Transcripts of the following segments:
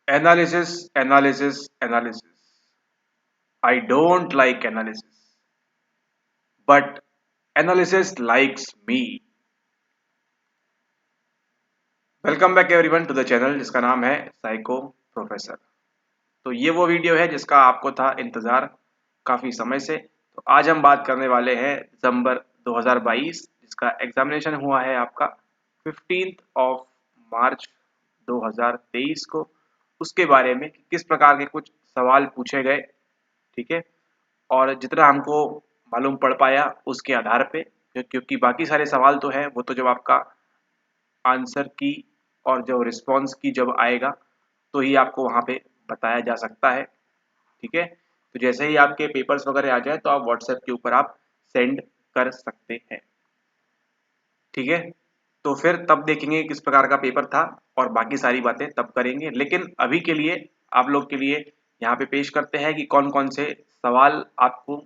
Analysis, analysis, analysis. I don't like analysis, but analysis likes me. Welcome back everyone to the channel जिसका नाम है psycho professor. तो ये वो video है जिसका आपको था इंतज़ार काफ़ी समय से। तो आज हम बात करने वाले हैं दिसंबर 2022 जिसका एग्जामिनेशन हुआ है आपका 15 ऑफ मार्च 2023 को, उसके बारे में कि किस प्रकार के कुछ सवाल पूछे गए। ठीक है, और जितना हमको मालूम पड़ पाया उसके आधार पे, क्योंकि बाकी सारे सवाल तो हैं वो तो जब आपका आंसर की और जो रिस्पॉन्स की जब आएगा तो ही आपको वहाँ पे बताया जा सकता है। ठीक है, तो जैसे ही आपके पेपर्स वगैरह आ जाए तो आप व्हाट्सएप के ऊपर आप सेंड कर सकते हैं। ठीक है, तो फिर तब देखेंगे किस प्रकार का पेपर था और बाकी सारी बातें तब करेंगे। लेकिन अभी के लिए आप लोग के लिए यहाँ पे पेश करते हैं कि कौन कौन से सवाल आपको,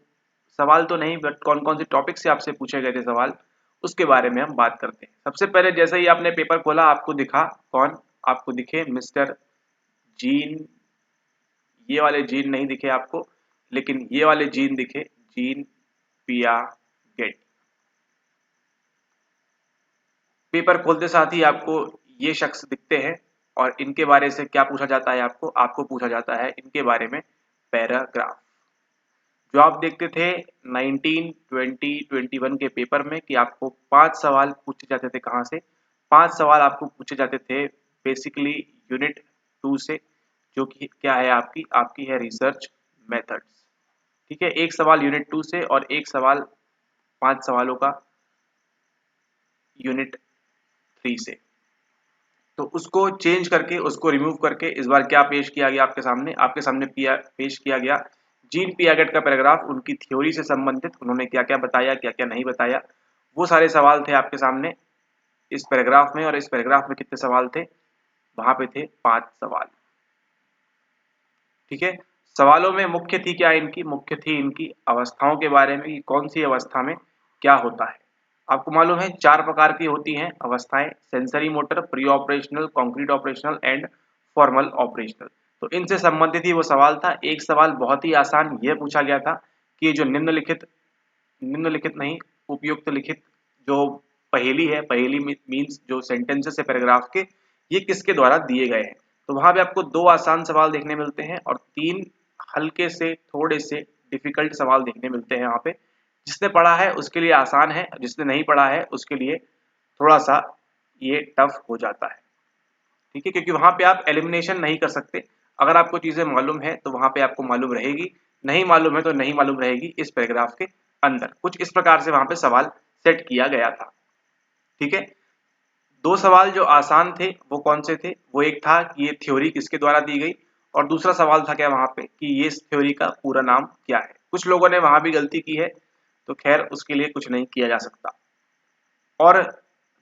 सवाल तो नहीं बट कौन कौन से टॉपिक से आपसे पूछे गए थे सवाल, उसके बारे में हम बात करते हैं। सबसे पहले जैसे ही आपने पेपर खोला आपको दिखा कौन, आपको दिखे मिस्टर जीन। ये वाले जीन नहीं दिखे आपको, लेकिन ये वाले जीन दिखे, जीन पियागेट। पेपर खोलते साथ ही आपको ये शख्स दिखते हैं और इनके बारे से क्या पूछा जाता है, आपको पूछा जाता है इनके बारे में पैराग्राफ। जो आप देखते थे 19, 20, 21 के पेपर में कि आपको 5 सवाल पूछे जाते थे। कहाँ से? 5 सवाल आपको पूछे जाते थे बेसिकली यूनिट 2 से, जो कि क्या है आपकी आपकी है रिसर्च मेथड्स। ठीक है, एक सवाल यूनिट 2 से और एक सवाल 5 सवालों का यूनिट 3 से। तो उसको चेंज करके, उसको रिमूव करके इस बार क्या पेश किया गया आपके सामने पेश किया गया जीन पियागेट का पैराग्राफ, उनकी थ्योरी से संबंधित उन्होंने क्या क्या बताया, क्या क्या नहीं बताया, वो सारे सवाल थे आपके सामने इस पैराग्राफ में। और इस पैराग्राफ में कितने सवाल थे? वहां पे थे 5 सवाल। ठीक है, सवालों में मुख्य थी क्या इनकी? मुख्य थी इनकी अवस्थाओं के बारे में कि कौन सी अवस्था में क्या होता है। आपको मालूम है 4 प्रकार की होती हैं अवस्थाएं: sensory motor, pre operational, concrete operational and formal operational. तो इनसे संबंधित ही वो सवाल था। एक सवाल बहुत ही आसान यह पूछा गया था कि ये जो निम्नलिखित नहीं, उपयुक्त लिखित जो पहेली है, पहेली मीन्स जो सेंटेंसेस है पैराग्राफ के, ये किसके द्वारा दिए गए हैं। तो वहां पे आपको 2 आसान सवाल देखने मिलते हैं और 3 हल्के से थोड़े से डिफिकल्ट सवाल देखने मिलते हैं। यहाँ पे जिसने पढ़ा है उसके लिए आसान है, जिसने नहीं पढ़ा है उसके लिए थोड़ा सा ये टफ हो जाता है। ठीक है, क्योंकि वहां पे आप एलिमिनेशन नहीं कर सकते। अगर आपको चीजें मालूम है तो वहां पे आपको मालूम रहेगी, नहीं मालूम है तो नहीं मालूम रहेगी। इस पैराग्राफ के अंदर कुछ इस प्रकार से वहां पे सवाल सेट किया गया था। ठीक है, 2 सवाल जो आसान थे वो कौन से थे? वो एक था कि ये थ्योरी किसके द्वारा दी गई, और दूसरा सवाल था क्या वहां पे कि ये थ्योरी का पूरा नाम क्या है। कुछ लोगों ने वहां भी गलती की है, तो खैर उसके लिए कुछ नहीं किया जा सकता। और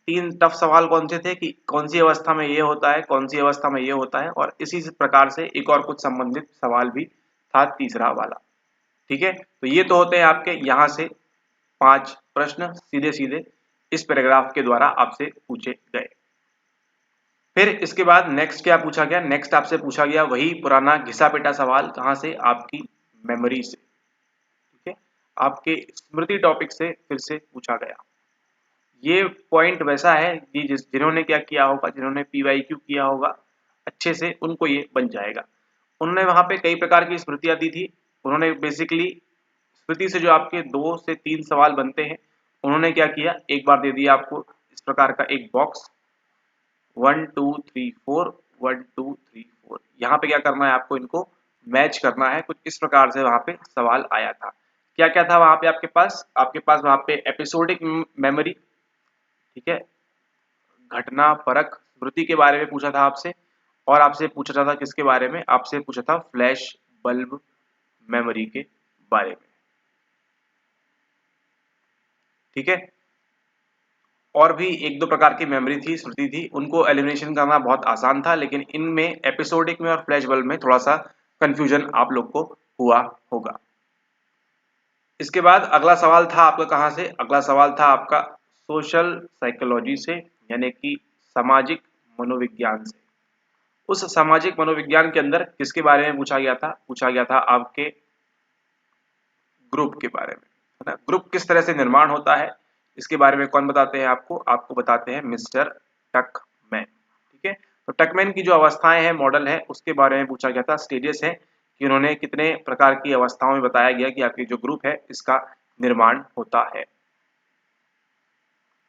3 टफ सवाल कौन से थे कि कौन सी अवस्था में ये होता है, कौन सी अवस्था में ये होता है, और इसी प्रकार से एक और कुछ संबंधित सवाल भी था तीसरा वाला। ठीक है, तो ये तो होते हैं आपके यहाँ से 5 प्रश्न सीधे सीधे इस पैराग्राफ के द्वारा आपसे पूछे गए। फिर इसके बाद नेक्स्ट क्या पूछा गया? नेक्स्ट आपसे पूछा गया वही पुराना घिसा पिटा सवाल। कहाँ से? आपकी मेमोरी से। ठीक है, आपके स्मृति टॉपिक से फिर से पूछा गया। ये पॉइंट वैसा है कि जिन्होंने क्या किया होगा, जिन्होंने पीवाईक्यू किया होगा अच्छे से, उनको ये बन जाएगा। उन्होंने वहां पे कई प्रकार की स्मृतियां दी थी। उन्होंने बेसिकली स्मृति से जो आपके 2 से 3 सवाल बनते हैं, उन्होंने क्या किया, एक बार दे दिया आपको इस प्रकार का एक बॉक्स 1 2 3 4 1 2 3 4। यहाँ पे क्या करना है आपको, इनको मैच करना है। कुछ इस प्रकार से वहां पे सवाल आया था। क्या क्या था वहां पे आपके पास वहां पे एपिसोडिक मेमोरी। ठीक है, घटना परक स्मृति के बारे में पूछा था आपसे, और आपसे पूछा था किसके बारे में? आपसे पूछा था फ्लैश बल्ब मेमोरी के बारे में। ठीक है, और भी 1-2 प्रकार की मेमोरी थी, स्मृति थी, उनको एलिमिनेशन करना बहुत आसान था, लेकिन इनमें एपिसोडिक में और फ्लैश बल्ब में थोड़ा सा कंफ्यूजन आप लोग को हुआ होगा। इसके बाद अगला सवाल था आपका कहाँ से? अगला सवाल था आपका सोशल साइकोलॉजी से, यानी कि सामाजिक मनोविज्ञान से। उस सामाजिक मनोविज्ञान के अंदर किसके बारे में पूछा गया था? पूछा गया था आपके ग्रुप के बारे में, है ना। ग्रुप किस तरह से निर्माण होता है इसके बारे में कौन बताते हैं आपको? आपको बताते हैं मिस्टर टकमैन। ठीक है, तो टकमैन की जो अवस्थाएं हैं, मॉडल है, उसके बारे में पूछा गया था। स्टेजेस है कि उन्होंने कितने प्रकार की अवस्थाओं में बताया गया कि आपकी जो ग्रुप है इसका निर्माण होता है।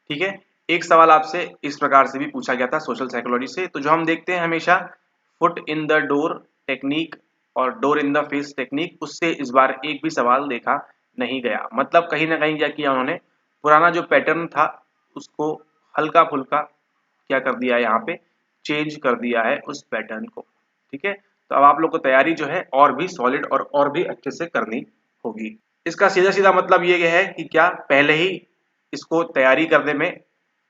ठीक है, एक सवाल आपसे इस प्रकार से भी पूछा गया था सोशल साइकोलॉजी से। तो जो हम देखते हैं हमेशा foot in the door technique और door in the face technique, उससे इस बार एक भी सवाल देखा नहीं गया। मतलब कहीं ना कहीं क्या किया उन्होंने, पुराना जो पैटर्न था उसको हल्का फुल्का क्या कर दिया है, यहाँ पे चेंज कर दिया है उस पैटर्न को। ठीक है, तो अब आप लोग को तैयारी जो है और भी सॉलिड और भी अच्छे से करनी होगी। इसका सीधा सीधा मतलब ये है कि क्या पहले ही इसको तैयारी करने में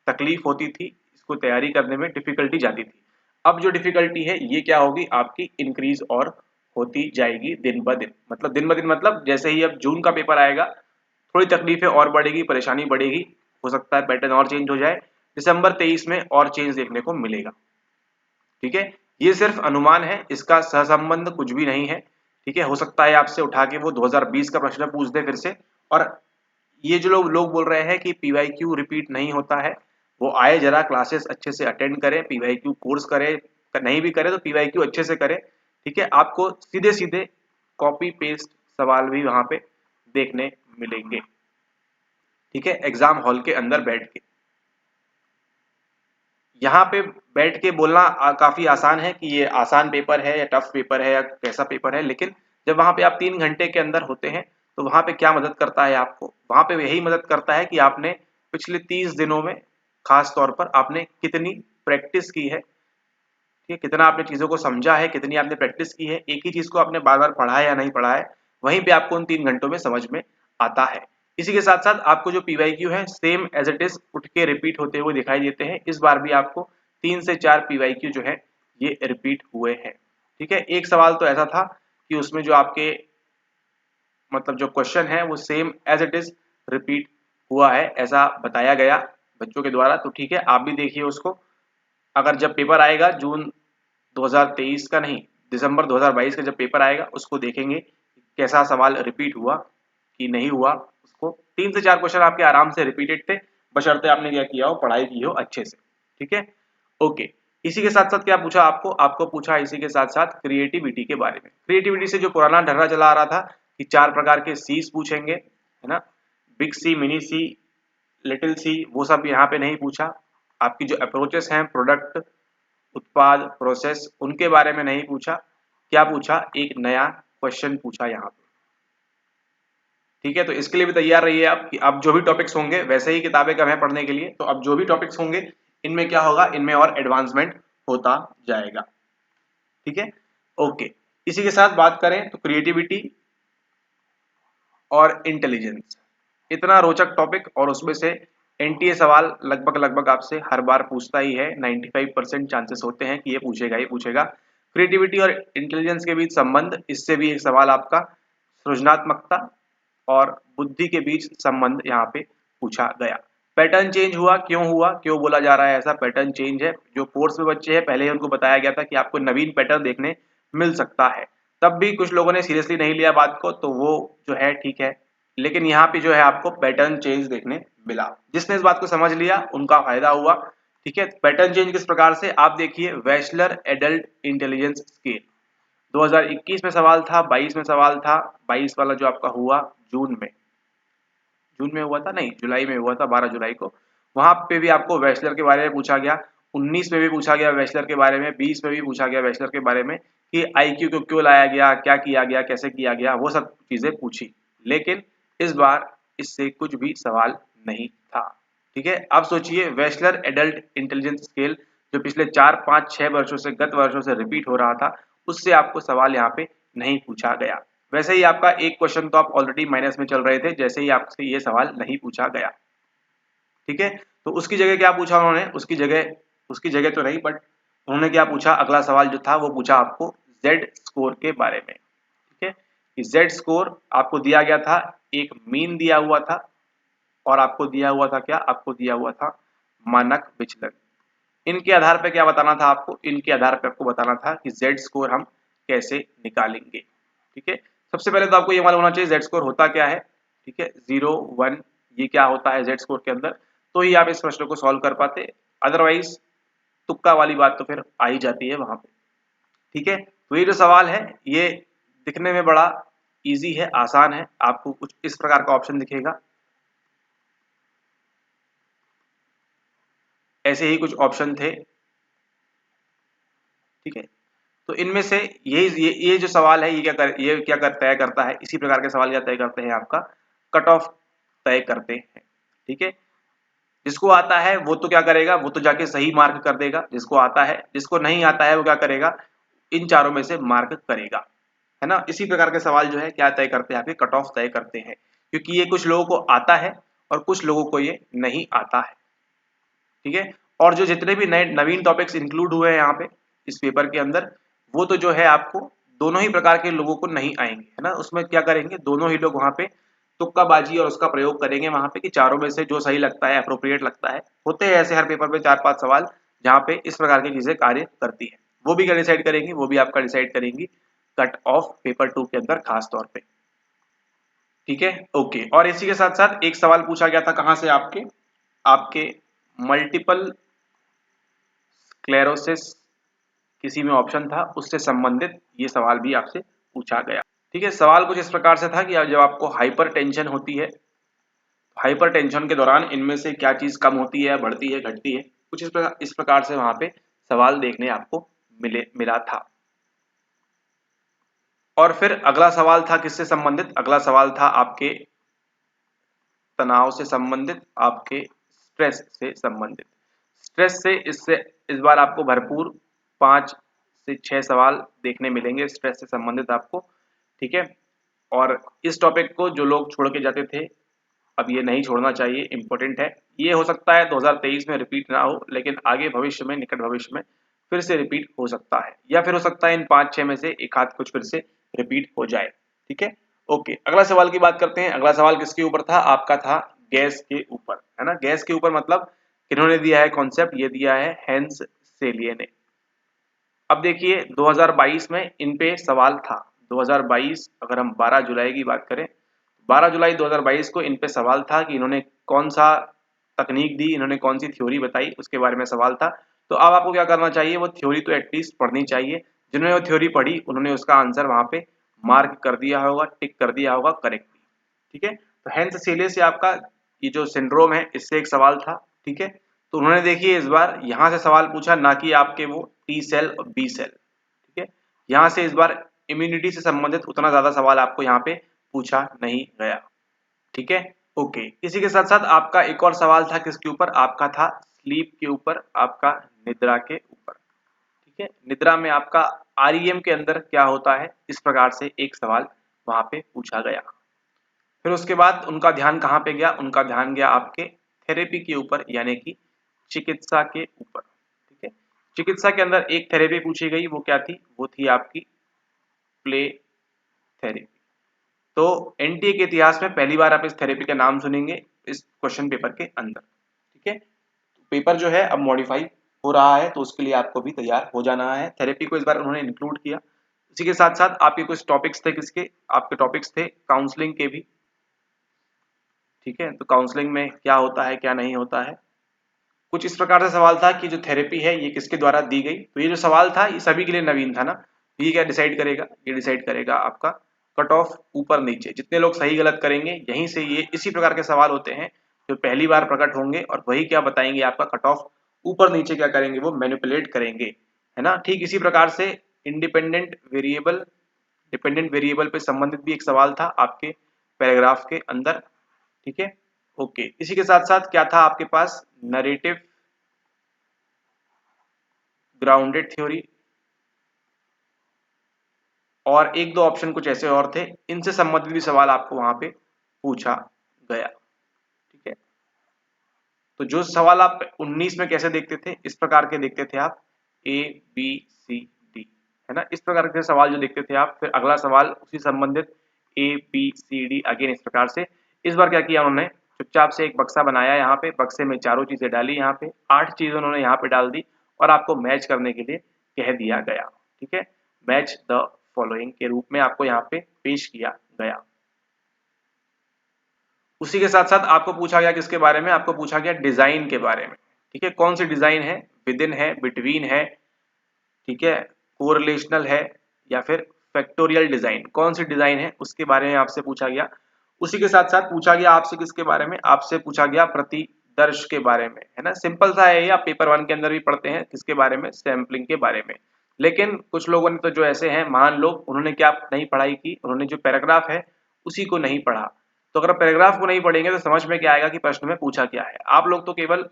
तकलीफ होती थी, इसको तैयारी करने में डिफिकल्टी जाती थी। अब जो डिफिकल्टी है ये क्या होगी, आपकी इंक्रीज और होती जाएगी दिन ब दिन। मतलब दिन ब दिन मतलब जैसे ही अब जून का पेपर आएगा थोड़ी तकलीफें और बढ़ेगी, परेशानी बढ़ेगी, हो सकता है पैटर्न और चेंज हो जाए। दिसंबर 23 में और चेंज देखने को मिलेगा। ठीक है, ये सिर्फ अनुमान है, इसका सहसंबंध कुछ भी नहीं है। ठीक है, हो सकता है आपसे उठा के वो 2020 का प्रश्न पूछ दे फिर से। और ये जो लोग बोल रहे हैं कि पीवाईक्यू रिपीट नहीं होता है, वो आए जरा क्लासेस अच्छे से अटेंड करें, पीवाईक्यू कोर्स करें, नहीं भी करे तो पीवाईक्यू अच्छे से करें। ठीक है, आपको सीधे सीधे कॉपी पेस्ट सवाल भी वहां पे देखने मिलेंगे। ठीक है, एग्जाम हॉल के अंदर बैठ के। यहाँ पे बैठ के बोलना काफी आसान है कि ये आसान पेपर है या टफ पेपर है या कैसा पेपर है, लेकिन जब वहां पे आप 3 घंटे के अंदर होते हैं तो वहां पे क्या मदद करता है आपको? वहां पे यही मदद करता है कि आपने पिछले 30 दिनों में खास तौर पर आपने कितनी प्रैक्टिस की है, ठीक है, कितना आपने चीजों को समझा है, कितनी आपने प्रैक्टिस की है, एक ही चीज को आपने बार बार पढ़ा है या नहीं पढ़ा है, वहीं पे आपको उन 3 घंटों में समझ में आता है। इसी के साथ साथ आपको जो पीवाईक्यू है सेम एज इट इज उठ के रिपीट होते हुए दिखाई देते हैं। इस बार भी आपको 3 से 4 पीवाईक्यू जो है ये रिपीट हुए हैं। ठीक है, एक सवाल तो ऐसा था कि उसमें जो आपके मतलब जो क्वेश्चन है वो same as it is repeat हुआ है, ऐसा बताया गया बच्चों के द्वारा। तो ठीक है, आप भी देखिए उसको। अगर जब पेपर आएगा जून 2023 का नहीं, दिसंबर 2022 का जब पेपर आएगा उसको देखेंगे कैसा सवाल रिपीट हुआ कि नहीं हुआ। उसको 3 से 4 क्वेश्चन आपके आराम से रिपीटेड थे, बशर्ते आपने क्या किया हो, पढ़ाई की हो अच्छे से। ठीक है, ओके। इसी के साथ साथ क्या पूछा आपको? आपको पूछा इसी के साथ साथ क्रिएटिविटी के बारे में। क्रिएटिविटी से जो पुराना ढर्रा चला आ रहा था कि 4 प्रकार के सीज पूछेंगे, है ना, बिग सी, मिनी सी, लिटिल सी, वो सब यहाँ पे नहीं पूछा। आपकी जो अप्रोचेस हैं, प्रोडक्ट, उत्पाद, प्रोसेस, उनके बारे में नहीं पूछा। क्या पूछा? एक नया क्वेश्चन पूछा यहाँ पे। ठीक है, तो इसके लिए भी तैयार रहिए आप कि अब जो भी टॉपिक्स होंगे, वैसे ही किताबें कम है पढ़ने के लिए, तो अब जो भी टॉपिक्स होंगे इनमें क्या होगा, इनमें और एडवांसमेंट होता जाएगा। ठीक है, ओके। इसी के साथ बात करें तो क्रिएटिविटी और इंटेलिजेंस, इतना रोचक टॉपिक, और उसमें से एनटीए सवाल लगभग आपसे हर बार पूछता ही है। 95% चांसेस होते हैं कि ये पूछेगा ही पूछेगा। क्रिएटिविटी और इंटेलिजेंस के बीच संबंध, इससे भी एक सवाल आपका सृजनात्मकता और बुद्धि के बीच संबंध यहाँ पे पूछा गया। पैटर्न चेंज हुआ, क्यों हुआ, क्यों बोला जा रहा है ऐसा पैटर्न चेंज है? जो कोर्स में बच्चे हैं पहले ही उनको बताया गया था कि आपको नवीन पैटर्न देखने मिल सकता है, तब भी कुछ लोगों ने सीरियसली नहीं लिया बात को, तो वो जो है ठीक है, लेकिन यहाँ पे जो है आपको पैटर्न चेंज देखने मिला। जिसने इस बात को समझ लिया उनका फायदा हुआ। ठीक है, पैटर्न चेंज किस प्रकार से, आप देखिए वेस्लर एडल्ट इंटेलिजेंस स्केल 2021 में सवाल था, 22 में सवाल था, 22 वाला जो आपका हुआ जून में हुआ था, नहीं जुलाई में हुआ था, 12 जुलाई को। वहां पे भी आपको वेस्लर के बारे में पूछा गया, 19 में भी पूछा गया वेस्लर के बारे में, 20 में भी पूछा गया वेस्लर के बारे में कि आईक्यू को क्यों लाया गया, क्या किया गया, कैसे किया गया, वो सब चीजें पूछी। लेकिन इस बार इससे कुछ भी सवाल नहीं था। ठीक है, अब सोचिए वेस्लर एडल्ट इंटेलिजेंस स्केल जो पिछले 4, 5, 6 वर्षों से, गत वर्षों से रिपीट हो रहा था, उससे आपको सवाल यहाँ पे नहीं पूछा गया। वैसे ही आपका एक क्वेश्चन तो आप ऑलरेडी माइनस में चल रहे थे जैसे ही आपसे ये सवाल नहीं पूछा गया। ठीक है, तो उसकी जगह क्या पूछा उन्होंने, उसकी जगह तो नहीं, बट उन्होंने क्या पूछा, अगला सवाल जो था वो पूछा आपको जेड स्कोर के बारे में। ठीक है, कि जेड स्कोर आपको दिया गया था, एक मीन दिया हुआ था और आपको दिया हुआ था क्या, आपको दिया हुआ था मानक विचलन। इनके आधार पे क्या बताना था आपको, इनके आधार पे आपको बताना था कि जेड स्कोर हम कैसे निकालेंगे। ठीक है, सबसे पहले तो आपको ये मालूम होना चाहिए जेड स्कोर होता क्या है। ठीक है, 0 1 ये क्या होता है जेड स्कोर के अंदर, तो ही आप इस प्रश्न को सॉल्व कर पाते, अदरवाइज तुक्का वाली बात तो फिर आ ही जाती है वहां पे। ठीक है, तो ये जो सवाल है ये दिखने में बड़ा इजी है, आसान है। आपको कुछ इस प्रकार का ऑप्शन दिखेगा, ऐसे ही कुछ ऑप्शन थे। ठीक है, तो इनमें से ये जो सवाल है ये क्या तय करता है, इसी प्रकार के सवाल क्या तय करते हैं, आपका कट ऑफ तय करते हैं। ठीक है, जिसको आता है वो तो क्या करेगा, वो तो जाके सही मार्क कर देगा जिसको आता है, जिसको नहीं आता है वो क्या करेगा, इन चारों में से मार्क करेगा, है ना। इसी प्रकार के सवाल जो है क्या तय करते हैं, आपके कट ऑफ तय करते हैं, क्योंकि ये कुछ लोगों को आता है और कुछ लोगों को ये नहीं आता है। ठीक है, और जो जितने भी नए नवीन टॉपिक्स इंक्लूड हुए हैं यहाँ पे इस पेपर के अंदर, वो तो जो है आपको दोनों ही प्रकार के लोगों को नहीं आएंगे, है ना। उसमें क्या करेंगे, दोनों ही लोग वहाँ पे तुक्काबाजी और उसका प्रयोग करेंगे वहाँ पे कि चारों में से जो सही लगता है, अप्रोप्रिएट लगता है। होते हैं ऐसे हर पेपर में 4-5 सवाल जहाँ पे इस प्रकार की चीजें कार्य करती है। वो भी क्या डिसाइड करेंगी, वो भी आपका डिसाइड करेंगी कट ऑफ पेपर 2 के अंदर खास तौर पे। ठीक है, ओके। और इसी के साथ साथ एक सवाल पूछा गया था कहाँ से, आपके आपके मल्टीपल स्क्लेरोसिस किसी में ऑप्शन था, उससे संबंधित ये सवाल भी आपसे पूछा गया। ठीक है, सवाल कुछ इस प्रकार से था कि जब आपको हाइपर टेंशन होती है, हाइपर टेंशन के दौरान इनमें से क्या चीज कम होती है, बढ़ती है, घटती है, कुछ इस प्रकार से वहां पे सवाल देखने आपको मिला था। और फिर अगला सवाल था किससे संबंधित, अगला सवाल था आपके तनाव से संबंधित, आपके स्ट्रेस से संबंधित। स्ट्रेस से इस बार आपको भरपूर 5 से 6 सवाल देखने मिलेंगे स्ट्रेस से संबंधित आपको। ठीक है, और इस टॉपिक को जो लोग छोड़ के जाते थे, अब ये नहीं छोड़ना चाहिए, इंपॉर्टेंट है। ये हो सकता है 2023 में रिपीट ना हो, लेकिन आगे भविष्य में, निकट भविष्य में फिर से रिपीट हो सकता है, या फिर हो सकता है इन 5-6 में से एक आध कुछ फिर से रिपीट हो जाए। ठीक है, ओके। अगला सवाल की बात करते हैं। अगला सवाल किसके ऊपर था, आपका था गैस के ऊपर, है ना। गैस के ऊपर मतलब किन्होंने दिया है कॉन्सेप्ट, ये दिया है हेंस सेलिए ने। अब देखिए 2022 में इन पे सवाल था। 2022 अगर हम 12 जुलाई की बात करें, 12 जुलाई 2022 को इन पे सवाल था कि इन्होंने कौन सा तकनीक दी, इन्होंने कौन सी थ्योरी बताई, उसके बारे में सवाल था। तो अब आपको क्या करना चाहिए, वो थ्योरी तो एटलीस्ट पढ़नी चाहिए। जिन्होंने वो थ्योरी पढ़ी उन्होंने उसका आंसर वहां पे मार्क कर दिया होगा, टिक कर दिया होगा करेक्टली। ठीक है, तो हेंस सेलिए से आपका ये जो सिंड्रोम है इससे एक सवाल था। ठीक है, तो उन्होंने देखिए इस बार यहां से सवाल पूछा, ना कि आपके वो टी सेल और बी सेल। ठीक है, यहाँ से इस बार इम्यूनिटी से संबंधित उतना ज्यादा सवाल आपको यहाँ पे पूछा नहीं गया। ठीक है, ओके। इसी के साथ साथ आपका एक और सवाल था किसके ऊपर, आपका था स्लीप के ऊपर, आपका निद्रा के ऊपर। ठीक है, निद्रा में आपका आरईएम के अंदर क्या होता है, इस प्रकार से एक सवाल वहां पे पूछा गया। फिर उसके बाद उनका ध्यान कहाँ पे गया, उनका ध्यान गया आपके थेरेपी के ऊपर, यानी कि चिकित्सा के ऊपर। ठीक है, चिकित्सा के अंदर एक थेरेपी पूछी गई, वो क्या थी, वो थी आपकी प्ले थेरेपी। तो एनटीए के इतिहास में पहली बार आप इस थेरेपी का नाम सुनेंगे इस क्वेश्चन पेपर के अंदर। ठीक है, तो पेपर जो है अब मॉडिफाई हो रहा है, तो उसके लिए आपको भी तैयार हो जाना है। थेरेपी को इस बार उन्होंने इंक्लूड किया। इसी के साथ साथ आपके कुछ टॉपिक्स थे, किसके, आपके टॉपिक्स थे काउंसलिंग के भी। ठीक है, तो काउंसलिंग में क्या होता है, क्या नहीं होता है, कुछ इस प्रकार से सवाल था कि जो थेरेपी है ये किसके द्वारा दी गई। तो ये जो सवाल था ये सभी के लिए नवीन था ना। ये क्या डिसाइड करेगा, ये डिसाइड करेगा आपका कट ऑफ ऊपर नीचे। जितने लोग सही गलत करेंगे यहीं से ये इसी प्रकार के सवाल होते हैं जो पहली बार प्रकट होंगे, और वही क्या बताएंगे आपका कट ऑफ ऊपर नीचे क्या करेंगे, वो मैनिपुलेट करेंगे, है ना। ठीक इसी प्रकार से इंडिपेंडेंट वेरिएबल, डिपेंडेंट वेरिएबल पे संबंधित भी एक सवाल था आपके पैराग्राफ के अंदर। ठीक है, ओके। इसी के साथ साथ क्या था आपके पास, नरेटिव ग्राउंडेड थ्योरी, और एक दो ऑप्शन कुछ ऐसे और थे, इनसे संबंधित भी सवाल आपको वहां पे पूछा गया। ठीक है, तो जो सवाल आप 19 में कैसे देखते थे, इस प्रकार के देखते थे आप, ए बी सी डी, है ना, इस प्रकार के सवाल जो देखते थे आप। फिर अगला सवाल उसी संबंधित A B C D, again इस प्रकार से। इस बार क्या किया उन्होंने, चुपचाप से एक बक्सा बनाया, यहाँ पे बक्से में चारों चीजें डाली, यहाँ पे 8 चीजें उन्होंने यहाँ पे डाल दी और आपको मैच करने के लिए कह दिया गया। ठीक है, मैच द फॉलोइंग के रूप में आपको यहाँ पे पेश किया गया। उसी के साथ साथ आपको पूछा गया किसके बारे में, आपको पूछा गया डिजाइन के बारे में। ठीक है, कौन सी डिजाइन है, विद इन है, बिटवीन है, ठीक है, कोरिलेशनल है या फिर फैक्टोरियल डिजाइन, कौन सी डिजाइन है उसके बारे में आपसे पूछा गया। उसी के साथ साथ पूछा गया आपसे किसके बारे में, आपसे पूछा गया प्रतिदर्श के बारे में, है ना। सिंपल सा है, आप पेपर 1 के अंदर भी पढ़ते हैं, किसके बारे में, सैम्पलिंग के बारे में। लेकिन कुछ लोगों ने तो जो ऐसे हैं महान लोग, उन्होंने क्या नहीं पढ़ाई की, उन्होंने जो पैराग्राफ है उसी को नहीं पढ़ा। तो अगर पैराग्राफ को नहीं पढ़ेंगे तो समझ में क्या आएगा कि प्रश्न में पूछा क्या है। आप लोग तो केवल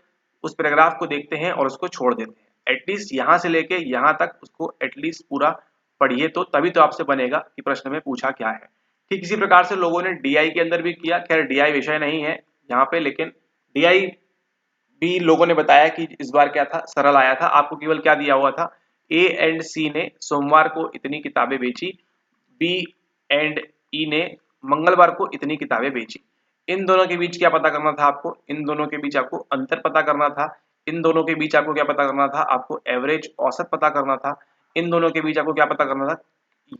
उस पैराग्राफ को देखते हैं और उसको छोड़ देते हैं। एटलीस्ट यहाँ से लेके यहाँ तक उसको एटलीस्ट पूरा पढ़िए, तो तभी तो आपसे बनेगा कि प्रश्न में पूछा क्या है। ठीक इसी प्रकार से लोगों ने डीआई के अंदर भी किया। खैर डीआई विषय नहीं है यहाँ पे, लेकिन डीआई भी लोगों ने बताया कि इस बार क्या था, सरल आया था। आपको केवल क्या दिया हुआ था, ए एंड सी ने सोमवार को इतनी किताबें बेची, बी एंड ई ने मंगलवार को इतनी किताबें बेची। इन दोनों के बीच क्या पता करना था आपको, इन दोनों के बीच आपको अंतर पता करना था। इन दोनों के बीच आपको क्या पता करना था, आपको एवरेज औसत पता करना था। इन दोनों के बीच आपको क्या पता करना था,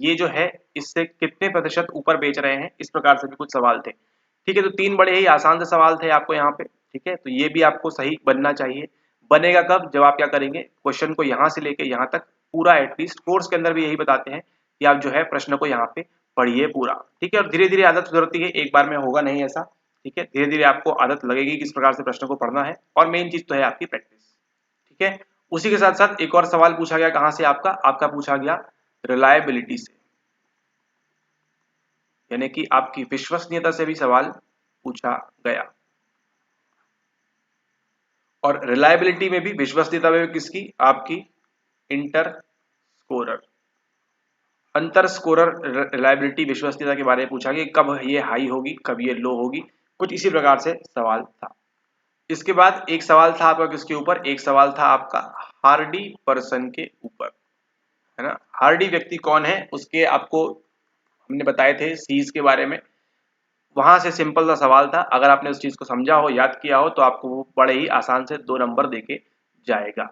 ये जो है इससे कितने प्रतिशत ऊपर बेच रहे हैं। इस प्रकार से भी कुछ सवाल थे। ठीक है, तो 3 बड़े ही आसान से सवाल थे आपको यहाँ पे। ठीक है, तो ये भी आपको सही बनना चाहिए। बनेगा कब, जब आप क्या करेंगे, क्वेश्चन को यहाँ से लेके यहाँ तक पूरा, एटलीस्ट कोर्स के अंदर भी यही बताते हैं कि आप जो है प्रश्न को यहाँ पे पढ़िए पूरा। ठीक है, और धीरे धीरे आदत सुधरती है, एक बार में होगा नहीं ऐसा। ठीक है, धीरे धीरे आपको आदत लगेगी किस प्रकार से प्रश्न को पढ़ना है, और मेन चीज तो है आपकी प्रैक्टिस। ठीक है, उसी के साथ साथ एक और सवाल पूछा गया, कहाँ से आपका पूछा गया रिलायबिलिटी से, यानी कि आपकी विश्वसनीयता से भी सवाल पूछा गया। और रिलायबिलिटी में भी, विश्वसनीयता में भी किसकी, आपकी इंटर स्कोरर, अंतर स्कोरर रिलायबिलिटी विश्वसनीयता के बारे में पूछा गया, कब ये हाई होगी कब ये लो होगी, कुछ इसी प्रकार से सवाल था। इसके बाद एक सवाल था आपका किसके ऊपर, एक सवाल था आपका हार्डी पर्सन के ऊपर, है ना। हार्डी व्यक्ति कौन है, उसके आपको हमने बताए थे सीज के बारे में। वहां से सिंपल सा सवाल था, अगर आपने उस चीज को समझा हो, याद किया हो, तो आपको वो बड़े ही आसान से 2 नंबर देके जाएगा।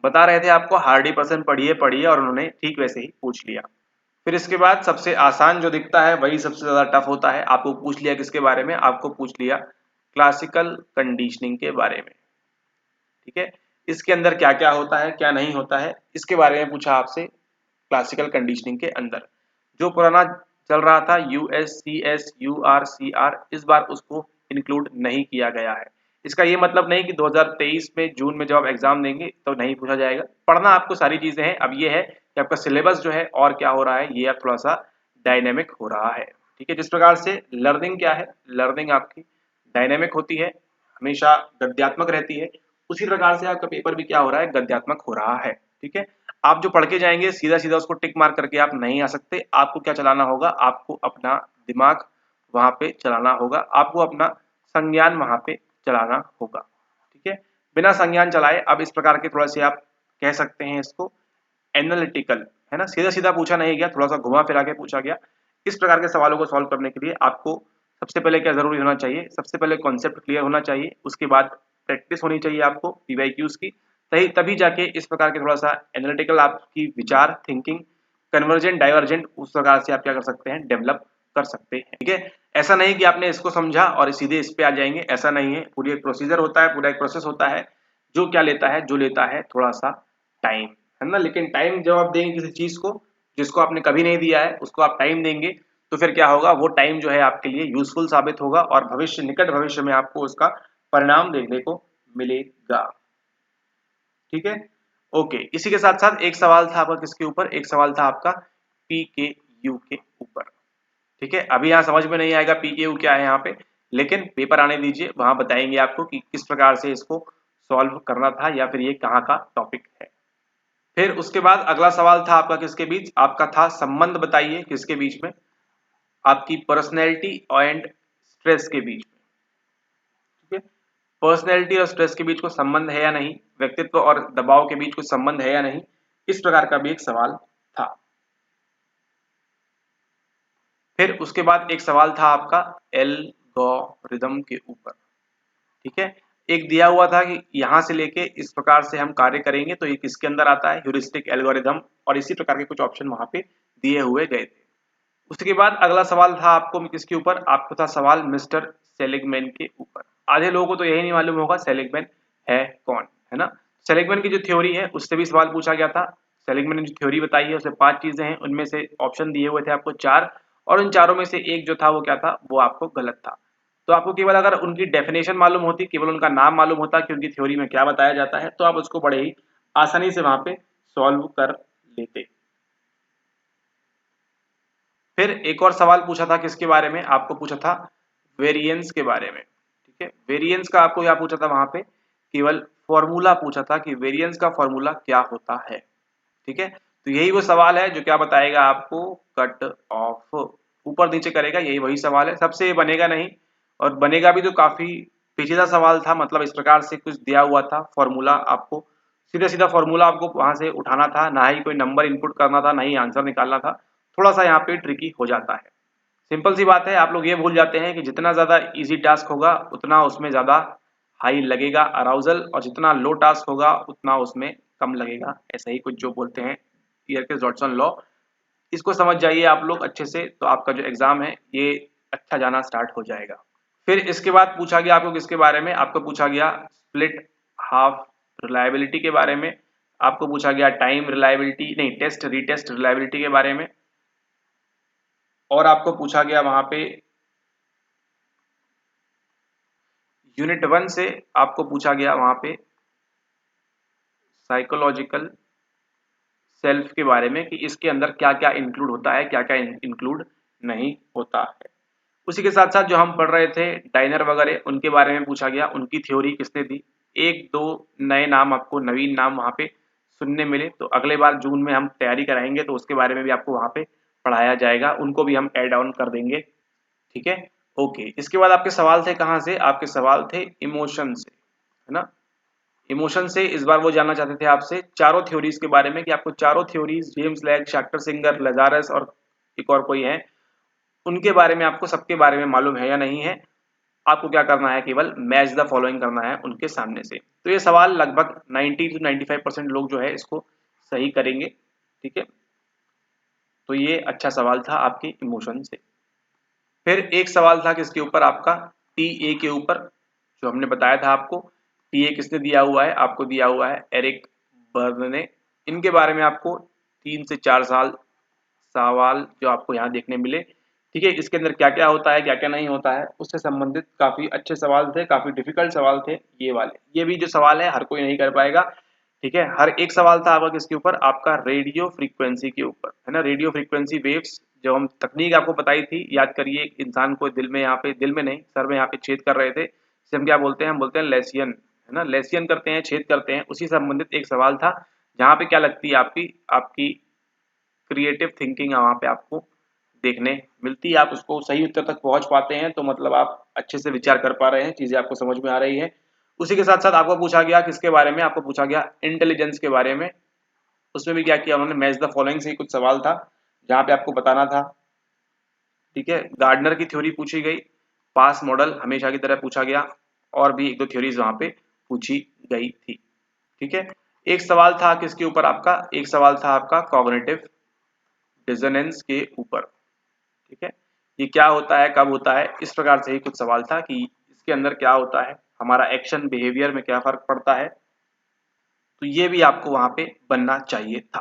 बता रहे थे आपको हार्डी पर्सन पढ़िए पढ़िए, और उन्होंने ठीक वैसे ही पूछ लिया। फिर इसके बाद सबसे आसान जो दिखता है वही सबसे ज्यादा टफ होता है। आपको पूछ लिया किसके बारे में, आपको पूछ लिया क्लासिकल कंडीशनिंग के बारे में। ठीक है, इसके अंदर क्या क्या होता है क्या नहीं होता है, इसके बारे में पूछा आपसे। क्लासिकल कंडीशनिंग के अंदर जो पुराना चल रहा था USCS URCR, इस बार उसको इंक्लूड नहीं किया गया है। इसका ये मतलब नहीं कि 2023 में जून में जब आप एग्जाम देंगे तो नहीं पूछा जाएगा। पढ़ना आपको सारी चीजें हैं। अब ये है कि आपका सिलेबस जो है और क्या हो रहा है, ये अब थोड़ा सा डायनेमिक हो रहा है। ठीक है, जिस प्रकार से लर्निंग क्या है, लर्निंग आपकी डायनेमिक होती है, हमेशा गद्यात्मक रहती है, उसी प्रकार से आपका पेपर भी क्या हो रहा है, गद्यात्मक हो रहा है। ठीक है, आप जो पढ़ के जाएंगे सीधा सीधा उसको टिक मार करके आप नहीं आ सकते। आपको क्या चलाना होगा, आपको अपना दिमाग वहां पे चलाना होगा, आपको अपना संज्ञान वहां पे चलाना होगा। ठीक है, बिना संज्ञान चलाए अब इस प्रकार के थोड़ा से आप कह सकते हैं इसको एनालिटिकल, है ना, सीधा सीधा पूछा नहीं गया, थोड़ा सा घुमा फिरा के पूछा गया। इस प्रकार के सवालों को सॉल्व करने के लिए आपको सबसे पहले क्या जरूरी होना चाहिए, सबसे पहले कॉन्सेप्ट क्लियर होना चाहिए, उसके बाद प्रैक्टिस होनी चाहिए आपको PYQs की, तभी जाके इस प्रकार के थोड़ा सा एनालिटिकल आपकी विचार, थिंकिंग, कन्वर्जेंट डाइवर्जेंट, उस प्रकार से आप क्या कर सकते हैं, डेवलप कर सकते हैं। ठीक है, ऐसा नहीं कि आपने इसको समझा और सीधे इस पे आ जाएंगे, ऐसा नहीं है। पूरी एक प्रोसीजर होता है, पूरा एक प्रोसेस होता है, जो क्या लेता है, जो लेता है थोड़ा सा टाइम, है ना। लेकिन टाइम जब आप देंगे किसी चीज को जिसको आपने कभी नहीं दिया है, उसको आप टाइम देंगे, तो फिर क्या होगा, वो टाइम जो है आपके लिए यूजफुल साबित होगा और भविष्य, निकट भविष्य में आपको उसका परिणाम देखने को मिलेगा। ठीक है, ओके। इसी के साथ साथ एक सवाल था आपका किसके ऊपर, एक सवाल था आपका PKU के ऊपर। ठीक है, अभी यहाँ समझ में नहीं आएगा PKU क्या है यहाँ पे, लेकिन पेपर आने दीजिए, वहां बताएंगे आपको कि किस प्रकार से इसको सॉल्व करना था या फिर ये कहाँ का टॉपिक है। फिर उसके बाद अगला सवाल था आपका किसके बीच, आपका था संबंध बताइए किसके बीच में, आपकी पर्सनैलिटी एंड स्ट्रेस के बीच में। ठीक है, पर्सनैलिटी और स्ट्रेस के बीच कोई संबंध है या नहीं, व्यक्तित्व और दबाव के बीच कोई संबंध है या नहीं, इस प्रकार का भी एक सवाल था। फिर उसके बाद एक सवाल था आपका एल्गोरिदम के ऊपर। ठीक है। एक दिया हुआ था कि यहाँ से लेके इस प्रकार से हम कार्य करेंगे, तो ये किसके अंदर आता है, ह्यूरिस्टिक एल्गोरिथम, और इसी प्रकार के कुछ ऑप्शन वहां पे दिए हुए गए थे। उसके बाद अगला सवाल था आपको किसके ऊपर, आपको था सवाल मिस्टर सेलिगमैन के ऊपर। आधे लोगों को तो यही नहीं मालूम होगा सेलिगमैन है कौन, है ना। सेलिगमैन की जो थ्योरी है उससे भी सवाल पूछा गया था। सेलिगमैन ने जो थ्योरी बताई है उसमें 5 चीजें हैं, उनमें से ऑप्शन दिए हुए थे आपको 4, और उन चारों में से एक जो था वो क्या था, वो आपको गलत था। तो आपको केवल अगर उनकी डेफिनेशन मालूम होती, केवल उनका नाम मालूम होता कि उनकी थ्योरी में क्या बताया जाता है, तो आप उसको बड़े ही आसानी से वहां पे सॉल्व कर लेते। फिर एक और सवाल पूछा था किसके बारे में, आपको पूछा था वेरिएंस के बारे में। ठीक है, वेरिएंस का आपको क्या पूछा था वहां पे, केवल फॉर्मूला पूछा था कि वेरिएंस का फॉर्मूला क्या होता है। ठीक है, तो यही वो सवाल है जो क्या बताएगा आपको, कट ऑफ ऊपर नीचे करेगा, यही वही सवाल है, सबसे ये बनेगा नहीं, और बनेगा भी तो काफी पेचीदा सवाल था। मतलब इस प्रकार से कुछ दिया हुआ था फॉर्मूला, आपको सीधा सीधा फॉर्मूला आपको वहां से उठाना था, ना ही कोई नंबर इनपुट करना था, ना ही आंसर निकालना था। थोड़ा सा यहाँ पे ट्रिकी हो जाता है। सिंपल सी बात है, आप लोग ये भूल जाते हैं कि जितना ज्यादा इजी टास्क होगा उतना उसमें ज्यादा हाई लगेगा अराउजल, और जितना लो टास्क होगा उतना उसमें कम लगेगा। ऐसा ही कुछ जो बोलते हैं ईयरकेस-डॉटसन लॉ, इसको समझ जाइए आप लोग अच्छे से, तो आपका जो एग्जाम है ये अच्छा जाना स्टार्ट हो जाएगा। फिर इसके बाद पूछा गया आपको किसके बारे में, आपको पूछा गया स्प्लिट हाफ रिलायबिलिटी के बारे में, आपको पूछा गया टाइम रिलायबिलिटी नहीं टेस्ट रीटेस्ट रिलायबिलिटी के बारे में, और आपको पूछा गया वहां पे यूनिट 1 से आपको पूछा गया वहां पे साइकोलॉजिकल सेल्फ के बारे में कि इसके अंदर क्या क्या इंक्लूड होता है, क्या क्या इंक्लूड नहीं होता है। उसी के साथ साथ जो हम पढ़ रहे थे डाइनर वगैरह, उनके बारे में पूछा गया, उनकी थ्योरी किसने दी। एक दो नए नाम आपको, नवीन नाम वहां पे सुनने मिले, तो अगले बार जून में हम तैयारी कराएंगे तो उसके बारे में भी आपको वहां पे पढ़ाया जाएगा, उनको भी हम एड ऑन कर देंगे। ठीक है, ओके। इसके बाद आपके सवाल थे कहाँ से, आपके सवाल थे इमोशन से, है ना। इमोशन से इस बार वो जानना चाहते थे आपसे चारों थ्योरीज के बारे में, कि आपको चारों थ्योरीज जेम्स लैक, शाक्टर सिंगर, लजारस और एक और कोई है, उनके बारे में आपको सबके बारे में मालूम है या नहीं है। आपको क्या करना है, केवल मैच द फॉलोइंग करना है उनके सामने से। तो ये सवाल लगभग 90 से 95% लोग जो है इसको सही करेंगे। ठीक है, तो ये अच्छा सवाल था आपके इमोशन से। फिर एक सवाल था किसके ऊपर, आपका टी ए के ऊपर, जो हमने बताया था आपको। टी ए किसने दिया हुआ है, आपको दिया हुआ है एरिक बर्न ने। इनके बारे में आपको 3 से 4 साल सवाल जो आपको यहाँ देखने मिले। ठीक है, इसके अंदर क्या क्या होता है, क्या क्या नहीं होता है, उससे संबंधित काफी अच्छे सवाल थे, काफी डिफिकल्ट सवाल थे ये वाले। ये भी जो सवाल है हर कोई नहीं कर पाएगा। ठीक है, हर एक सवाल था आपका किसके ऊपर, आपका रेडियो फ्रीक्वेंसी के ऊपर, है ना। रेडियो फ्रीक्वेंसी वेव्स, जो हम तकनीक आपको बताई थी, याद करिए। एक इंसान को दिल में, यहाँ पे दिल में नहीं सर में यहाँ पे छेद कर रहे थे, इसे हम क्या बोलते हैं, हम बोलते हैं लेसियन, है ना। लेसियन करते हैं, छेद करते हैं, उसी संबंधित एक सवाल था, जहाँ पे क्या लगती है आपकी आपकी क्रिएटिव थिंकिंग वहाँ पे आपको देखने मिलती है। आप उसको सही उत्तर तक पहुंच पाते हैं तो मतलब आप अच्छे से विचार कर पा रहे हैं, चीजें आपको समझ में आ रही है। उसी के साथ साथ आपको पूछा गया किसके बारे में, आपको पूछा गया इंटेलिजेंस के बारे में। उसमें भी क्या किया उन्होंने, मैच द फॉलोइंग से कुछ सवाल था जहाँ पे आपको बताना था। ठीक है, गार्डनर की थ्योरी पूछी गई, पास मॉडल हमेशा की तरह पूछा गया, और भी एक दो थ्योरीज वहां पे पूछी गई थी। ठीक है, एक सवाल था किसके ऊपर आपका, एक सवाल था आपका कॉग्निटिव डिसोनेंस के ऊपर। ठीक है, ये क्या होता है, कब होता है, इस प्रकार से ही कुछ सवाल था कि इसके अंदर क्या होता है, हमारा एक्शन बिहेवियर में क्या फर्क पड़ता है। तो ये भी आपको वहां पे बनना चाहिए था।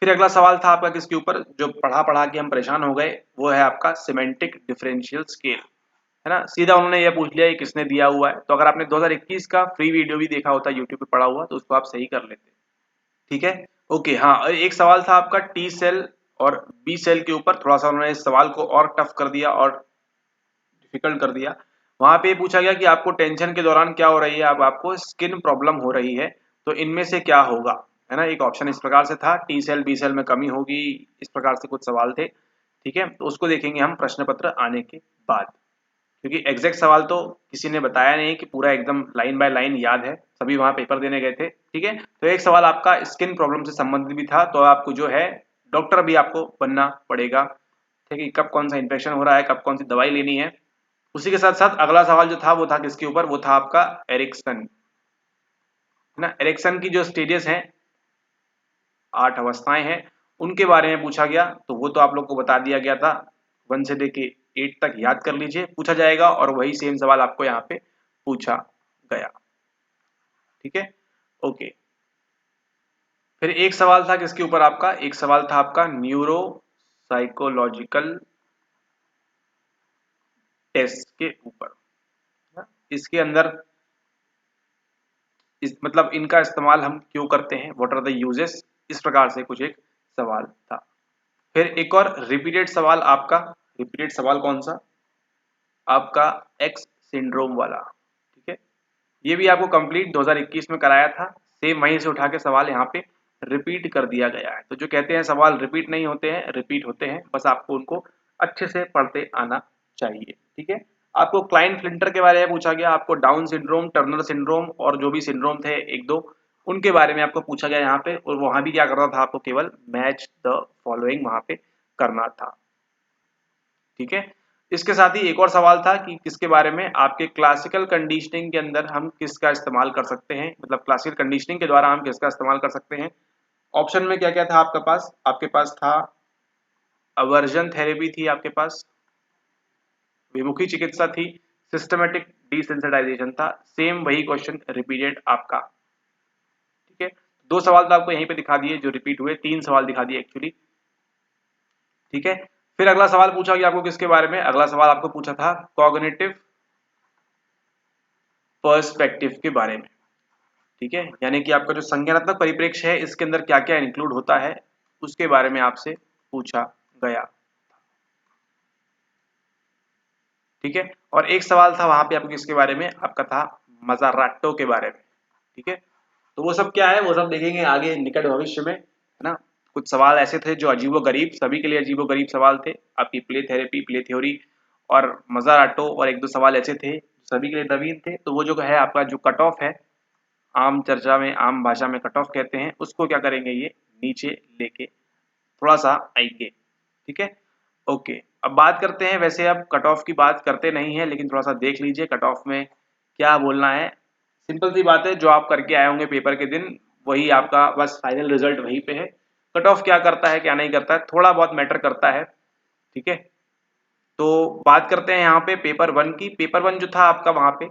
फिर अगला सवाल था आपका किसके ऊपर, जो पढ़ा पढ़ा के हम परेशान हो गए, वो है आपका सिमेंटिक डिफरेंशियल स्केल, है ना। सीधा उन्होंने ये पूछ लिया ये किसने दिया हुआ है। तो अगर आपने 2021 का फ्री वीडियो भी देखा होता यूट्यूब पे पड़ा हुआ, तो उसको आप सही कर लेते। ठीक है, ओके। हाँ, और एक सवाल था आपका टी सेल और बी सेल के ऊपर, थोड़ा सा उन्होंने इस सवाल को और टफ कर दिया और डिफिकल्ट कर दिया। वहां पे पूछा गया कि आपको टेंशन के दौरान क्या हो रही है, अब आपको स्किन प्रॉब्लम हो रही है, तो इनमें से क्या होगा, है ना। एक ऑप्शन इस प्रकार से था, टी सेल बी सेल में कमी होगी, इस प्रकार से कुछ सवाल थे। ठीक है, तो उसको देखेंगे हम प्रश्न पत्र आने के बाद, क्योंकि एग्जैक्ट सवाल तो किसी ने बताया नहीं कि पूरा एकदम लाइन बाय लाइन याद है, सभी वहां पेपर देने गए थे। ठीक है, तो एक सवाल आपका स्किन प्रॉब्लम से संबंधित भी था, तो आपको जो है डॉक्टर भी आपको बनना पड़ेगा। ठीक है, कब कौन सा इन्फेक्शन हो रहा है, कब कौन सी दवाई लेनी है, उसी के साथ साथ अगला सवाल जो था वो था किसके ऊपर, वो था आपका एरिक्सन, है ना। एरिक्सन की जो स्टेजेस हैं, 8 अवस्थाएं हैं, उनके बारे में पूछा गया। तो वो तो आप लोग को बता दिया गया था, 1 से लेके 8 तक याद कर लीजिए, पूछा जाएगा और वही सेम सवाल आपको यहाँ पे पूछा गया। ठीक है, ओके। फिर एक सवाल था किसके ऊपर आपका, एक सवाल था आपका न्यूरो साइकोलॉजिकल टेस्ट के ऊपर। इसके अंदर मतलब इनका इस्तेमाल हम क्यों करते हैं, व्हाट आर द यूजेस, इस प्रकार से कुछ एक सवाल था। फिर एक और रिपीटेड सवाल आपका, रिपीटेड सवाल कौन सा, आपका एक्स सिंड्रोम वाला। ठीक है, ये भी आपको कंप्लीट 2021 में कराया था, सेम वहीं से उठा के सवाल यहाँ पे रिपीट कर दिया गया है। तो जो कहते हैं सवाल रिपीट नहीं होते हैं, रिपीट होते हैं, बस आपको उनको अच्छे से पढ़ते आना चाहिए। ठीक है, आपको क्लाइन फ्लिंटर के बारे में पूछा गया, आपको डाउन सिंड्रोम, टर्नर सिंड्रोम और जो भी सिंड्रोम थे एक दो, उनके बारे में आपको पूछा गया यहाँ पे। और वहां भी क्या करना था, आपको केवल मैच द फॉलोइंग वहां पे करना था। ठीक है, इसके साथ ही एक और सवाल था कि किसके बारे में, आपके क्लासिकल कंडीशनिंग के अंदर हम किसका इस्तेमाल कर सकते हैं, मतलब क्लासिकल कंडीशनिंग के द्वारा हम किसका इस्तेमाल कर सकते हैं। ऑप्शन में क्या क्या था आपके पास था अवर्जन थेरेपी थी, आपके पास विमुखी चिकित्सा थी, सिस्टमेटिक डिसेंसिटाइजेशन था। सेम वही क्वेश्चन रिपीटेड आपका। ठीक है, 2 सवाल तो आपको यहीं पे दिखा दिए जो रिपीट हुए, 3 सवाल दिखा दिए एक्चुअली। ठीक है, फिर अगला सवाल पूछा गया आपको किसके बारे में, अगला सवाल आपको पूछा था कॉग्निटिव पर्सपेक्टिव के बारे में। ठीक है, यानी कि आपका जो संज्ञानात्मक परिप्रेक्ष्य है इसके अंदर क्या क्या इंक्लूड होता है, उसके बारे में आपसे पूछा गया। ठीक है, और एक सवाल था वहां पे आपको किसके बारे में, आपका था मजाराटो के बारे में। ठीक है, तो वो सब क्या है, वो सब देखेंगे आगे निकट भविष्य में, है ना। कुछ सवाल ऐसे थे जो अजीबो गरीब, सभी के लिए अजीबो गरीब सवाल थे, आपकी प्ले थेरेपी, प्ले थ्योरी और मजाराटो, और एक दो सवाल ऐसे थे सभी के लिए नवीन थे। तो वो जो है आपका जो कट ऑफ है, आम चर्चा में, आम भाषा में कट ऑफ कहते हैं उसको, क्या करेंगे ये नीचे लेके थोड़ा सा आएंगे। ठीक है, ओके। अब बात करते हैं, वैसे अब कट ऑफ की बात करते नहीं है, लेकिन थोड़ा सा देख लीजिए कट ऑफ में क्या बोलना है। सिंपल सी बात है, जो आप करके आए होंगे पेपर के दिन वही आपका बस फाइनल रिजल्ट वहीं पे है। कट ऑफ क्या करता है क्या नहीं करता है, थोड़ा बहुत मैटर करता है। ठीक है, तो बात करते हैं यहाँ पे पेपर 1 की। पेपर 1 जो था आपका वहां पे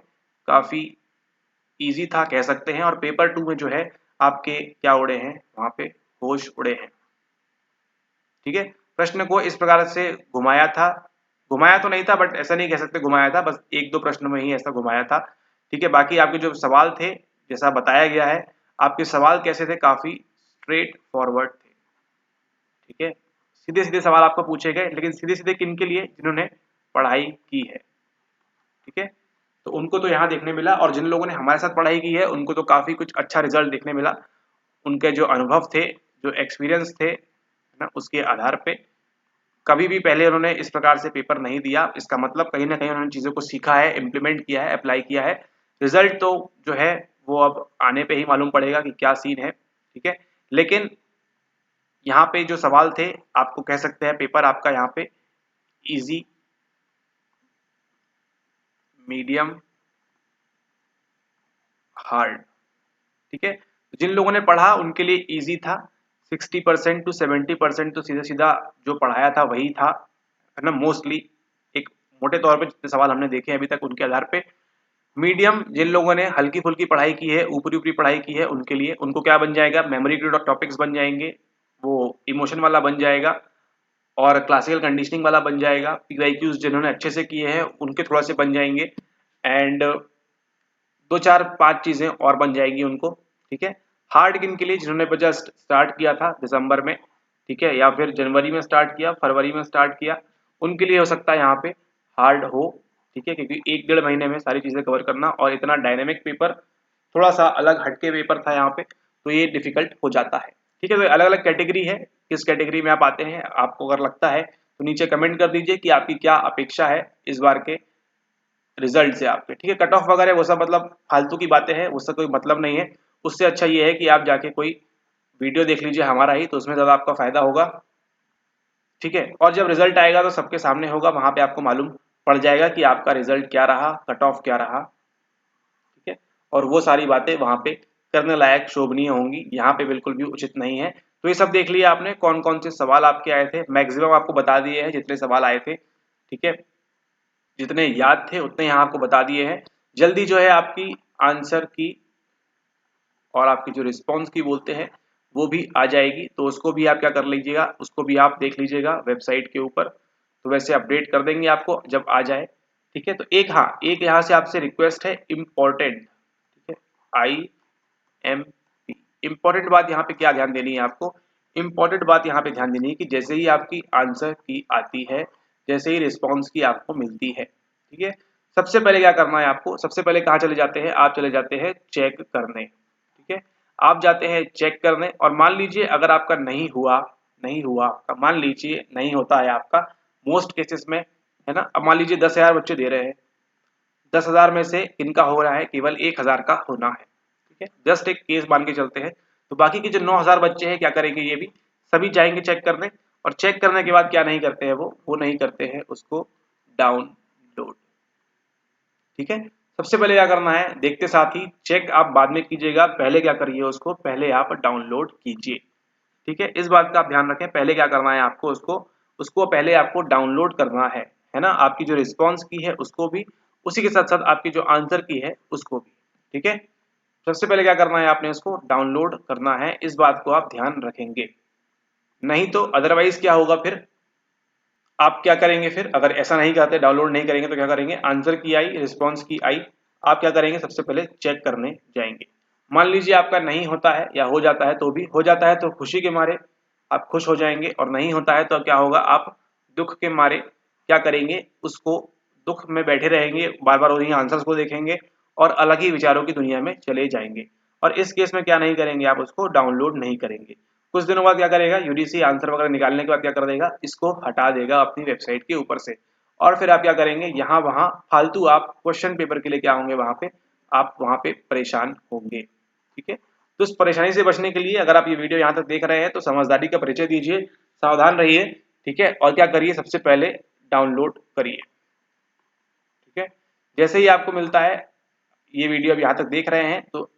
काफी इजी था कह सकते हैं, और पेपर 2 में जो है आपके क्या उड़े हैं वहां पे, होश उड़े हैं। ठीक है, प्रश्न को इस प्रकार से घुमाया था, घुमाया तो नहीं था बट ऐसा नहीं कह सकते घुमाया था, बस एक दो प्रश्न में ही ऐसा घुमाया था। ठीक है, बाकी आपके जो सवाल थे जैसा बताया गया है, आपके सवाल कैसे थे, काफी स्ट्रेट फॉरवर्ड थे। ठीक है, सीधे सीधे सवाल आपको पूछे गए, लेकिन सीधे सीधे किन के लिए, जिन्होंने पढ़ाई की है। ठीक है, तो उनको तो यहाँ देखने मिला, और जिन लोगों ने हमारे साथ पढ़ाई की है उनको तो काफी कुछ अच्छा रिजल्ट देखने मिला। उनके जो अनुभव थे, जो एक्सपीरियंस थे, है ना, उसके आधार पे कभी भी पहले उन्होंने इस प्रकार से पेपर नहीं दिया। इसका मतलब कहीं ना कहीं उन्होंने चीज़ों को सीखा है, इम्प्लीमेंट किया है, अप्लाई किया है। रिजल्ट तो जो है वो अब आने पे ही मालूम पड़ेगा कि क्या सीन है। ठीक है, लेकिन यहाँ पे जो सवाल थे, आपको कह सकते हैं पेपर आपका यहाँ पे इजी, मीडियम, हार्ड। ठीक है, जिन लोगों ने पढ़ा उनके लिए इजी था, 60% टू 70% तो सीधा सीधा जो पढ़ाया था वही था, है ना, मोस्टली एक मोटे तौर पे जितने सवाल हमने देखे अभी तक उनके आधार पे। मीडियम, जिन लोगों ने हल्की फुल्की पढ़ाई की है, ऊपरी ऊपरी पढ़ाई की है, उनके लिए उनको क्या बन जाएगा, मेमोरी टॉपिक्स बन जाएंगे, वो इमोशन वाला बन जाएगा, और क्लासिकल कंडीशनिंग वाला बन जाएगा। पीवाईक्यूज जिन्होंने अच्छे से किए हैं उनके थोड़ा से बन जाएंगे, एंड 2 4 5 चीजें और बन जाएंगी उनको। ठीक है, हार्ड किन के लिए, जिन्होंने जस्ट स्टार्ट किया था दिसंबर में, ठीक है, या फिर जनवरी में स्टार्ट किया, फरवरी में स्टार्ट किया, उनके लिए हो सकता है यहाँ पे हार्ड हो। ठीक है, क्योंकि 1 डेढ़ महीने में सारी चीजें कवर करना, और इतना डायनेमिक पेपर, थोड़ा सा अलग हटके पेपर था यहाँ पे, तो ये डिफिकल्ट हो जाता है। ठीक है, तो अलग अलग कैटेगरी है, किस कैटेगरी में आप आते हैं, आपको अगर लगता है तो नीचे कमेंट कर दीजिए कि आपकी क्या अपेक्षा है इस बार के रिजल्ट से आपके। ठीक है, कट ऑफ वगैरह वो सब मतलब फालतू की बातें हैं, उससे कोई मतलब नहीं है। उससे अच्छा ये है कि आप जाके कोई वीडियो देख लीजिए हमारा ही, तो उसमें ज़्यादा आपका फायदा होगा। ठीक है, और जब रिजल्ट आएगा तो सबके सामने होगा, वहां पे आपको मालूम पड़ जाएगा कि आपका रिजल्ट क्या रहा, कट ऑफ क्या रहा, ठीक है। और वो सारी बातें वहां पे करने लायक शोभनीय होंगी, यहाँ पे बिल्कुल भी उचित नहीं है। तो ये सब देख लिया आपने, कौन कौन से सवाल आपके आए थे, मैक्सिमम आपको बता दिए हैं जितने सवाल आए थे, ठीक है। जितने याद थे उतने यहाँ आपको बता दिए हैं। जल्दी जो है आपकी आंसर की और आपकी जो रिस्पॉन्स की बोलते हैं वो भी आ जाएगी, तो उसको भी आप क्या कर लीजिएगा, उसको भी आप देख लीजिएगा वेबसाइट के ऊपर। तो वैसे अपडेट कर देंगे आपको जब आ जाए, ठीक है। तो एक, हाँ, एक यहाँ से आपसे रिक्वेस्ट है, इम्पोर्टेंट, ठीक है, IMP, इम्पोर्टेंट बात यहाँ पे क्या ध्यान देनी है आपको, इम्पोर्टेंट बात यहाँ पे ध्यान देनी है कि जैसे ही आपकी आंसर की आती है, जैसे ही रिस्पॉन्स की आपको मिलती है, ठीक है, सबसे पहले क्या करना है आपको, सबसे पहले कहाँ चले जाते हैं, आप चले जाते हैं चेक करने, ठीक है। आप जाते हैं चेक करने और मान लीजिए अगर आपका नहीं हुआ, आपका मान लीजिए नहीं होता है आपका, मोस्ट केसेस में, है ना। अब मान लीजिए 10,000 बच्चे दे रहे हैं, 10,000 में से इनका हो रहा है केवल 1,000 का होना है, ठीक है, जस्ट एक केस मान के चलते हैं। तो बाकी के जो 9,000 बच्चे हैं क्या करेंगे, ये भी सभी जाएंगे चेक करने, और चेक करने के बाद क्या नहीं करते हैं, वो नहीं करते हैं उसको डाउनलोड, ठीक है। सबसे पहले क्या करना है, देखते साथ ही, चेक आप बाद में कीजिएगा, पहले क्या करिए, उसको पहले आप डाउनलोड कीजिए, ठीक है। इस बात का आप ध्यान रखें, पहले क्या करना है आपको, उसको उसको पहले आपको डाउनलोड करना है ना। आपकी जो रिस्पॉन्स की है उसको भी, उसी के साथ साथ आपकी जो आंसर की है उसको भी, ठीक है। सबसे पहले क्या करना है, आपने उसको डाउनलोड करना है, इस बात को आप ध्यान रखेंगे। नहीं तो अदरवाइज क्या होगा, फिर आप क्या करेंगे, फिर अगर ऐसा नहीं करते, डाउनलोड नहीं करेंगे, तो क्या करेंगे, आंसर की आई, रिस्पॉन्स की आई, आप क्या करेंगे, सबसे पहले चेक करने जाएंगे। मान लीजिए आपका नहीं होता है या हो जाता है, तो भी हो जाता है तो खुशी के मारे आप खुश हो जाएंगे, और नहीं होता है तो क्या होगा, आप दुख के मारे क्या करेंगे, उसको दुख में बैठे रहेंगे, बार बार उन्हीं आंसर्स को देखेंगे और अलग ही विचारों की दुनिया में चले जाएंगे। और इस केस में क्या नहीं करेंगे, आप उसको डाउनलोड नहीं करेंगे। कुछ दिनों बाद क्या करेगा, यूडीसी आंसर वगैरह निकालने के बाद क्या कर देगा, इसको हटा देगा अपनी वेबसाइट के ऊपर से, और फिर आप क्या करेंगे, यहाँ वहाँ फालतू आप क्वेश्चन पेपर के लिए क्या होंगे, वहाँ पे आप वहाँ पे परेशान होंगे, ठीक है। तो इस परेशानी से बचने के लिए अगर आप ये वीडियो यहाँ तक देख रहे हैं तो समझदारी का परिचय दीजिए, सावधान रहिए, ठीक है। और क्या करिए, सबसे पहले डाउनलोड करिए, ठीक है। जैसे ही आपको मिलता है, ये वीडियो अब यहाँ तक देख रहे हैं तो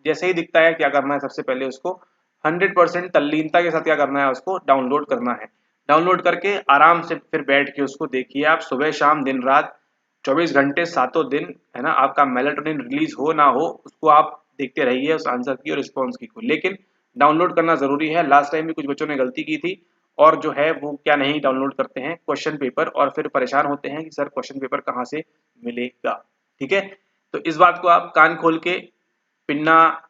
जैसे ही दिखता है, क्या करना है, सबसे पहले उसको 100% तल्लीनता के साथ क्या करना है, उसको डाउनलोड करना है। डाउनलोड करके आराम से फिर बैठ के उसको देखिए, आप सुबह शाम दिन रात 24 घंटे सातों दिन, है ना। आपका मेलाटोनिन रिलीज हो ना हो, उसको आप देखते रहिए, उस आंसर की और रिस्पॉन्स की को, लेकिन डाउनलोड करना जरूरी है। लास्ट टाइम भी कुछ बच्चों ने गलती की थी, और जो है वो क्या नहीं डाउनलोड करते हैं क्वेश्चन पेपर, और फिर परेशान होते हैं कि सर क्वेश्चन पेपर कहाँ से मिलेगा, ठीक है। तो इस बात को आप कान खोल के, पिन्ना,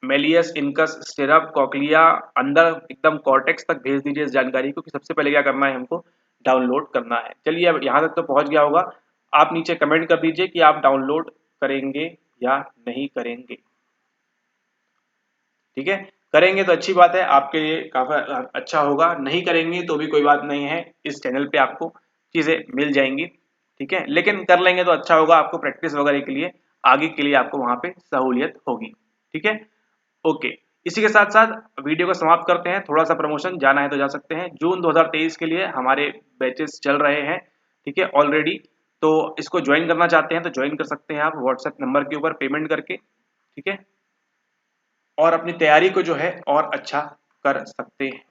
मेलियस, इनकस, स्टेरप, कॉकलिया, अंदर एकदम कॉर्टेक्स तक भेज दीजिए इस जानकारी को, कि सबसे पहले क्या करना है, हमको डाउनलोड करना है। चलिए अब यहाँ तक तो पहुँच गया होगा, आप नीचे कमेंट कर दीजिए कि आप डाउनलोड करेंगे या नहीं करेंगे, ठीक है। करेंगे तो अच्छी बात है, आपके लिए काफी अच्छा होगा, नहीं करेंगे तो भी कोई बात नहीं है, इस चैनल पे आपको चीजें मिल जाएंगी, ठीक है। लेकिन कर लेंगे तो अच्छा होगा, आपको प्रैक्टिस वगैरह के लिए, आगे के लिए आपको वहां पे सहूलियत होगी, ठीक है। ओके, इसी के साथ साथ वीडियो को समाप्त करते हैं। थोड़ा सा प्रमोशन, जाना है तो जा सकते हैं। जून 2023 के लिए हमारे बैचेस चल रहे हैं, ठीक है, ऑलरेडी। तो इसको ज्वाइन करना चाहते हैं तो ज्वाइन कर सकते हैं आप व्हाट्सएप नंबर के ऊपर पेमेंट करके, ठीक है, और अपनी तैयारी को जो है और अच्छा कर सकते हैं,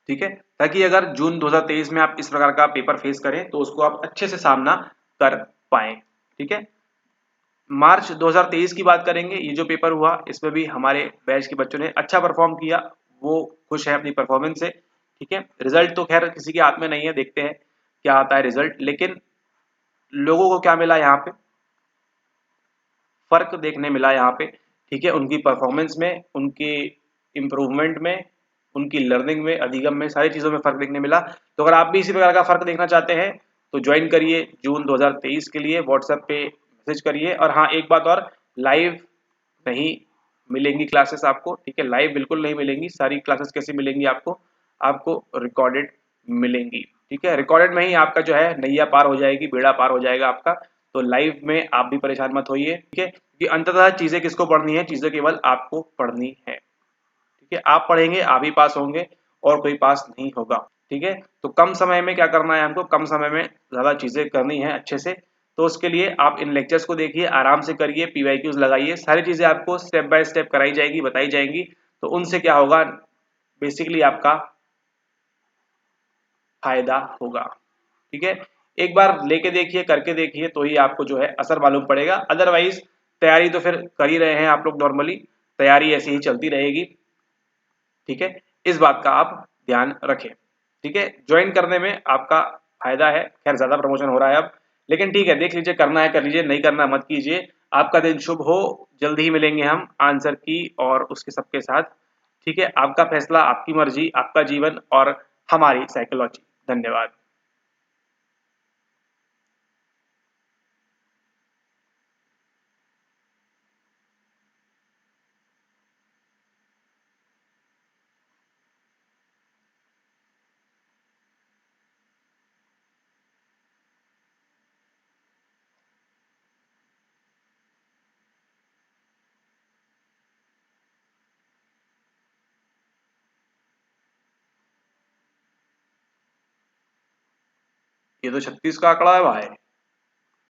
ठीक है, ताकि अगर जून 2023 में आप इस प्रकार का पेपर फेस करें तो उसको आप अच्छे से सामना कर पाए, ठीक है। मार्च 2023 की बात करेंगे, ये जो पेपर हुआ इसमें भी हमारे बैच के बच्चों ने अच्छा परफॉर्म किया, वो खुश है अपनी परफॉर्मेंस से, ठीक है। रिजल्ट तो खैर किसी के हाथ में नहीं है, देखते हैं क्या आता है रिजल्ट, लेकिन लोगों को क्या मिला यहाँ पे, फर्क देखने मिला यहाँ पे, ठीक है, उनकी परफॉर्मेंस में, उनकी इम्प्रूवमेंट में, उनकी लर्निंग में, अधिगम में, सारी चीज़ों में फर्क देखने मिला। तो अगर आप भी इसी प्रकार का फर्क देखना चाहते हैं तो ज्वाइन करिए जून 2023 के लिए, व्हाट्सएप पे मैसेज करिए। और हाँ, एक बात और, लाइव नहीं मिलेंगी क्लासेस आपको, ठीक है, लाइव बिल्कुल नहीं मिलेंगी। सारी क्लासेस कैसे मिलेंगी आपको, आपको रिकॉर्डेड मिलेंगी, ठीक है। रिकॉर्डेड में ही आपका जो है नैया पार हो जाएगी, बेड़ा पार हो जाएगा आपका। तो लाइव में आप भी परेशान मत होइए, ठीक है, कि अंततः चीजें किसको पढ़नी है, चीजें केवल आपको पढ़नी है, ठीक है। आप पढ़ेंगे आप ही पास होंगे और कोई पास नहीं होगा। ठीक है। तो कम समय में क्या करना है हमको, कम समय में ज़्यादा चीज़ें करनी है अच्छे से। तो उसके लिए आप इन लेक्चर्स को देखिए, आराम से करिए, पीवाईक्यूज लगाइए, सारी चीज़ें आपको स्टेप बाय स्टेप कराई जाएगी, बताई जाएंगी। तो उनसे क्या होगा, बेसिकली आपका फायदा होगा। ठीक है, एक बार लेके देखिए, करके देखिए, तो ही आपको जो है असर मालूम पड़ेगा। अदरवाइज तैयारी तो फिर कर ही रहे हैं आप लोग, नॉर्मली तैयारी ऐसी ही चलती रहेगी। ठीक है, इस बात का आप ध्यान रखें। ठीक है, ज्वाइन करने में आपका फायदा है। खैर ज्यादा प्रमोशन हो रहा है अब, लेकिन ठीक है, देख लीजिए, करना है कर लीजिए, नहीं करना मत कीजिए। आपका दिन शुभ हो। जल्दी ही मिलेंगे हम आंसर की और उसके सबके साथ। ठीक है, आपका फैसला, आपकी मर्जी, आपका जीवन और हमारी साइकोलॉजी। धन्यवाद। ये तो 36 का आंकड़ा है भाई।